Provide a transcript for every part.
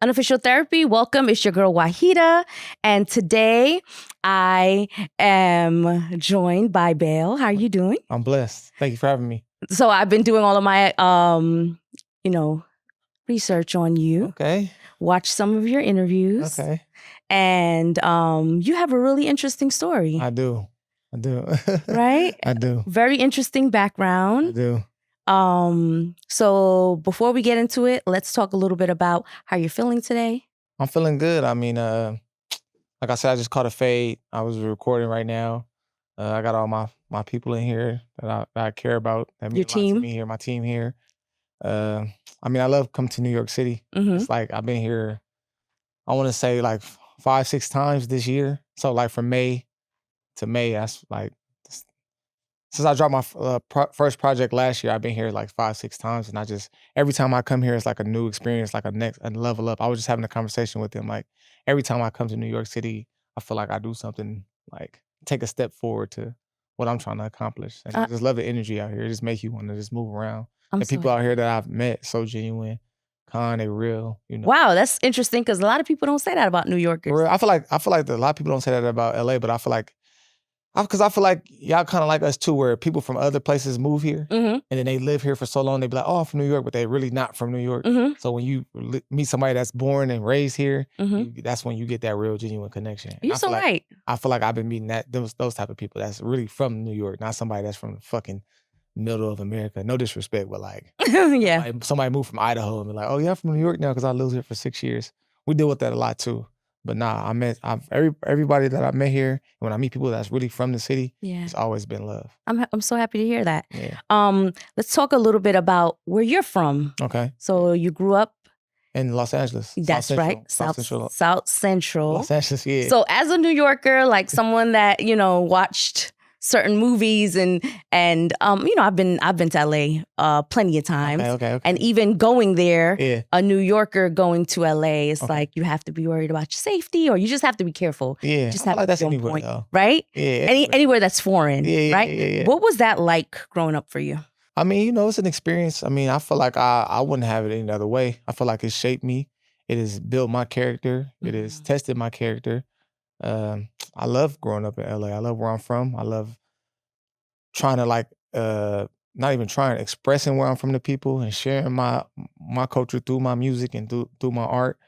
Unofficial Therapy. Welcome. It's your girl Waheeda. And today I am joined by Bale. How are you doing? I'm blessed. Thank you for having me. So I've been doing all of my research on you. Okay. Watch some of your interviews. Okay. And you have a really interesting story. I do. Right? I do. Very interesting background. I do. So before we get into it, let's talk a little bit about how you're feeling today. I'm feeling good. I mean, like I said, I just caught a fade. I was recording right now. I got all my people in here that I care about. That mean Your a lot to team? me here, my team here. I mean, I love coming to New York City. Mhm. It's like I've been here, I want to say like 5-6 times this year. So like from May to May, that's like since I dropped my first project last year, I've been here like 5-6 times, and every time I come here, it's like a new experience, like a level up. I was just having a conversation with them, like every time I come to New York City, I feel like I do something, like take a step forward to what I'm trying to accomplish. And I just love the energy out here. It just makes you want to just move around. I'm The so people out here that I've met, so genuine, kind, they real, you know. Wow, that's interesting because a lot of people don't say that about New Yorkers. For real, I feel like a lot of people don't say that about LA, but I feel like y'all kind of like us too, where people from other places move here Mhm. and then they live here for so long, they be like, oh, I'm from New York, but they really not from New York. Mhm. So when you meet somebody that's born and raised here, Mhm. that's when you get that real genuine connection. And You're so right. I feel like I've been meeting those type of people that's really from New York, not somebody that's from the fucking middle of America. No disrespect, but like Yeah. somebody moved from Idaho and be like, oh yeah, I'm from New York now because I lived here for 6 years. We deal with that a lot too. But nah, everybody that I met here, when I meet people that's really from the city, Yeah. it's always been love. I'm so happy to hear that. Yeah. Let's talk a little bit about where you're from. Okay. So you grew up In Los Angeles. That's right. South Central. South Central. Los Angeles, yeah. So as a New Yorker, like someone that, watched certain movies and I've been to LA plenty of times. Okay. And even going there, Yeah. a New Yorker going to LA, it's Okay. like you have to be worried about your safety, or you just have to be careful. Yeah. You just I have feel like to that's be on anywhere point, though. right? Yeah. Anywhere that's foreign, Yeah, right? yeah. What was that like growing up for you? I mean, it's an experience. I mean, I feel like I wouldn't have it any other way. I feel like it shaped me. It has built my character. It has tested my character. I love growing up in LA. I love where I'm from. I love trying to not even trying, expressing where I'm from to people and sharing my culture through my music and through my art.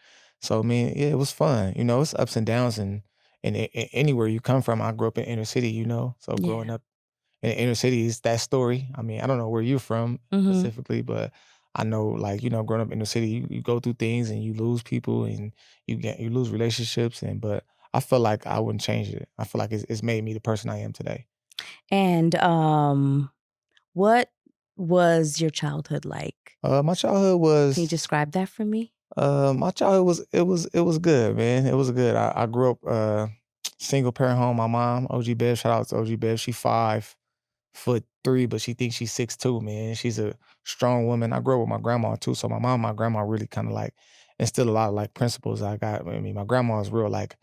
So I mean, yeah, it was fun. It's ups and downs and anywhere you come from. I grew up in inner city, so growing up in the inner city is that story. I mean, I don't know where you're from specifically, but I know, like, growing up in the city, you go through things and you lose people and you lose relationships, but I feel like I wouldn't change it. I feel like it's made me the person I am today. And what was your childhood like? My childhood was. Can you describe that for me? My childhood was good, man. It was good. I grew up single parent home. My mom, OG Bev, shout out to OG Bev. She 5'3", but she thinks she's 6'2", man. She's a strong woman. I grew up with my grandma too. So my mom and my grandma really kind of like instilled a lot of like principles I got. I mean, my grandma was real like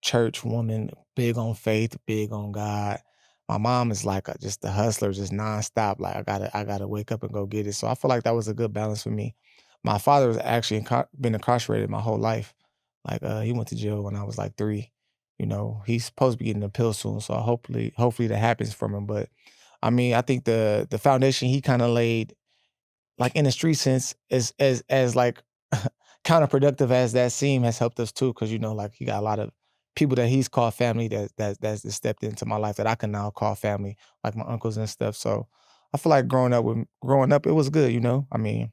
church woman, big on faith, big on God. My mom is like just a hustler, just nonstop. Like I gotta wake up and go get it. So I feel like that was a good balance for me. My father was actually been incarcerated my whole life. Like he went to jail when I was like 3. He's supposed to be getting a pill soon. So hopefully that happens from him. But I mean, I think the foundation he kind of laid, like in the street sense, is as like counterproductive as that seemed, has helped us too. Cause like he got a lot of people that he's called family that's just stepped into my life that I can now call family, like my uncles and stuff. So I feel like growing up, it was good. I mean,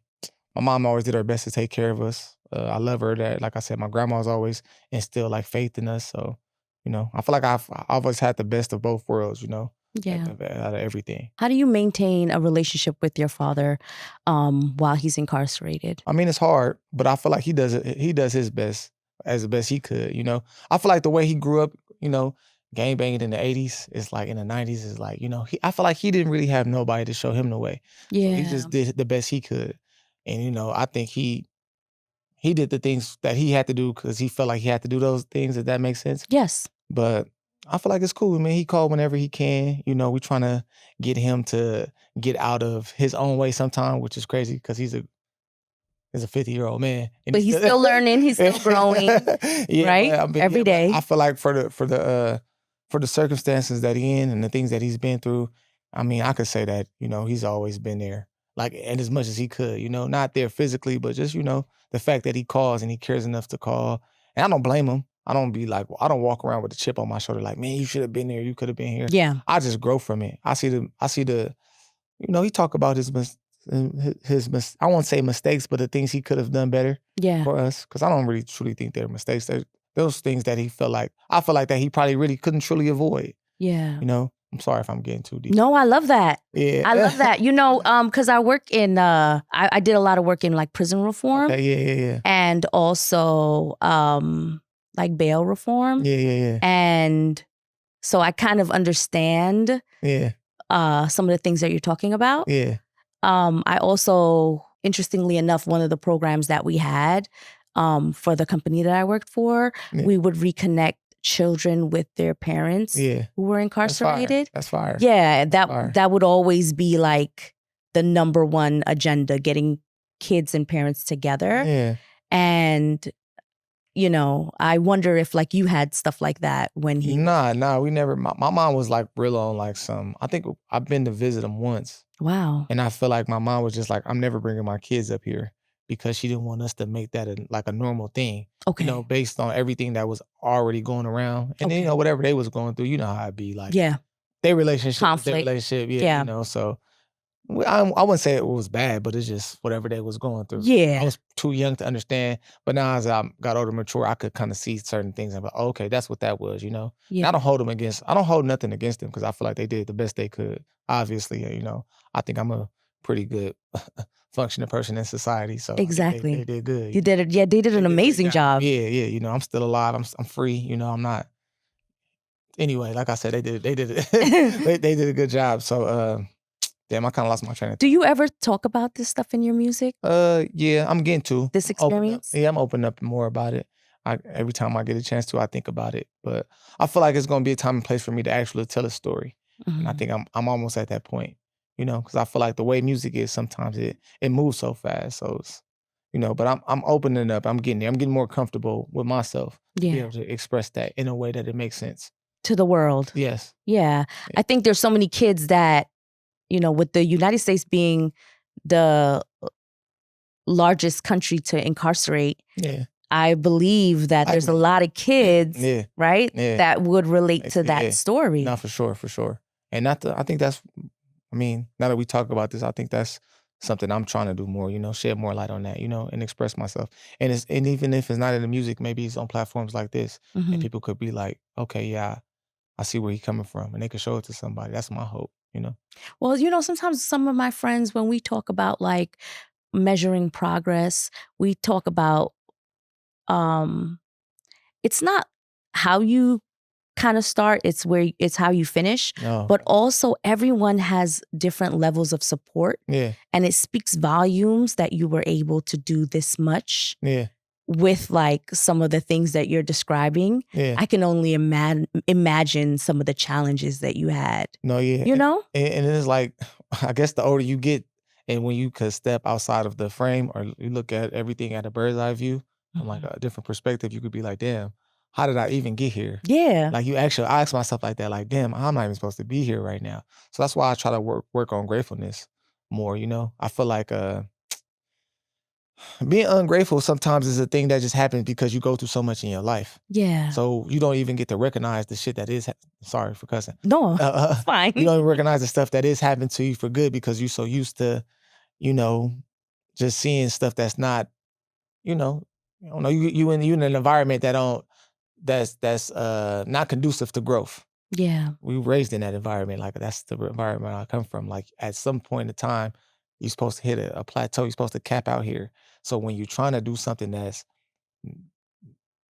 my mom always did her best to take care of us. I love her. That, like I said, my grandma's always instilled like faith in us. So, I feel like I've always had the best of both worlds. Yeah. Out of everything. How do you maintain a relationship with your father while he's incarcerated? I mean, it's hard, but I feel like he does it. He does his best as the best he could. I feel like the way he grew up, gang banging in the 80s, it's like in the 90s, is like, I feel like he didn't really have nobody to show him the way. Yeah. So he just did the best he could. And, I think he did the things that he had to do because he felt like he had to do those things, if that makes sense. Yes. But I feel like it's cool, man. He called whenever he can. We trying to get him to get out of his own way sometime, which is crazy because he's a is a 50-year-old man, and But he's still learning, he's still growing, Yeah, right? but I mean, Every but I day. feel like for the circumstances that he in and the things that he's been through, I mean, I could say that, he's always been there, like, and as much as he could, not there physically, but just, the fact that he calls and he cares enough to call, and I don't blame him. I don't be like, I don't walk around with a chip on my shoulder like, "Man, you should have been there. You could have been here." Yeah. I just grow from it. I see the he talk about I won't say mistakes, but the things he could have done better Yeah. for us, because I don't really truly think they're mistakes. They're those things that I feel like that he probably really couldn't truly avoid, Yeah. I'm sorry if I'm getting too deep. No, I love that. Yeah. I love that. Because I work in I did a lot of work in like prison reform Okay, yeah. and also like bail reform. Yeah. And so I kind of understand Yeah. some of the things that you're talking about. Yeah. I also, interestingly enough, one of the programs that we had for the company that I worked for, Yeah. we would reconnect children with their parents Yeah. who were incarcerated. That's fire. Yeah, Fire. that would always be like the number one agenda, getting kids and parents together. Yeah. And I wonder if like you had stuff like that when he. Nah, we never. My mom was like real on like some. I think I've been to visit him once. Wow. And I feel like my mom was just like, I'm never bringing my kids up here, because she didn't want us to make that like a normal thing, Okay. based on everything that was already going around. And then, Okay. whatever they was going through, you know how it'd be like Yeah. their relationship, was their Conflict. relationship. Yeah. So I wouldn't say it was bad, but it's just whatever they was going through. I Yeah. was too young to understand, but now as I got older, mature, I could kind of see certain things. I'm like, oh, okay, that's what that was, And Yeah. I don't hold nothing against them, because I feel like they did the best they could. Obviously, I think I'm a pretty good functioning person in society, so I think Exactly. they did good. You did it. Yeah, they did They an did a good amazing job. Yeah, I'm still alive. I'm free. I'm not. Anyway, like I said, they did they did a good job. So damn, I kind of lost my train of thought. Do you ever talk about this stuff in your music? Yeah, I'm getting to This open up. experience? Yeah, I'm opening up more about it. Every time I get a chance to, I think about it. But I feel like it's gonna be a time and place for me to actually tell a story, and I Mhm. think I'm almost at that point. Because I feel like the way music is, sometimes it moves so fast. So it's, but I'm opening up. I'm getting there. I'm getting more comfortable with myself to be Yeah. able to express that in a way that it makes sense. To the world. Yes. Yeah. Yeah. I think there's so many kids that, with the United States being the largest country to incarcerate, Yeah. I believe that there's a Likely. lot of kids, Yeah. right, Yeah. that would relate to that Yeah. story. No, for sure. And I think that's, I mean, now that we talk about this, I think that's something I'm trying to do more, shed more light on that, and express myself. And even if it's not in the music, maybe it's on platforms like this, and Mhm. people could be like, okay, yeah, I see where he's coming from, and they could show it to somebody. That's my hope. Well, sometimes some of my friends, when we talk about like measuring progress, we talk about um it's not how you kind of start, it's how you finish, Oh, but also everyone has different levels of support, yeah, and it speaks volumes that you were able to do this much yeah, with like some of the things that you're describing. yeah. I can only imagine some of the challenges that you had, No, yeah. you know? And it's like, I guess the older you get, and when you could step outside of the frame, or you look at everything at a bird's eye view from like Mhm. a different perspective, you could be like, damn, how did I even get here? Yeah. Like I ask myself like that, like, damn, I'm not even supposed to be here right now. So that's why I try to work on gratefulness more. I feel like being ungrateful sometimes is a thing that just happens because you go through so much in your life. Yeah. So you don't even get to recognize the shit that is sorry for cussing. No, Uh, it's fine. you don't even recognize the stuff that is happening to you for good, because you're so used to, you know, just seeing stuff that's not, you know, you don't know, you in an environment that's not conducive to growth. Yeah. We were raised in that environment. Like, that's the environment I come from. Like, at some point in time, you're supposed to hit a plateau. You're supposed to cap out here. So when you're trying to do something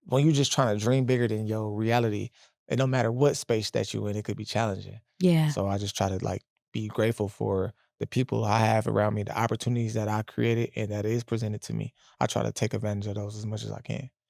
when you're just trying to dream bigger than your reality, it no matter what space that you're in, it could be challenging. Yeah. So I just try to like be grateful for the people I have around me, the opportunities that I created and that is presented to me. I try to take advantage of those as much as I can.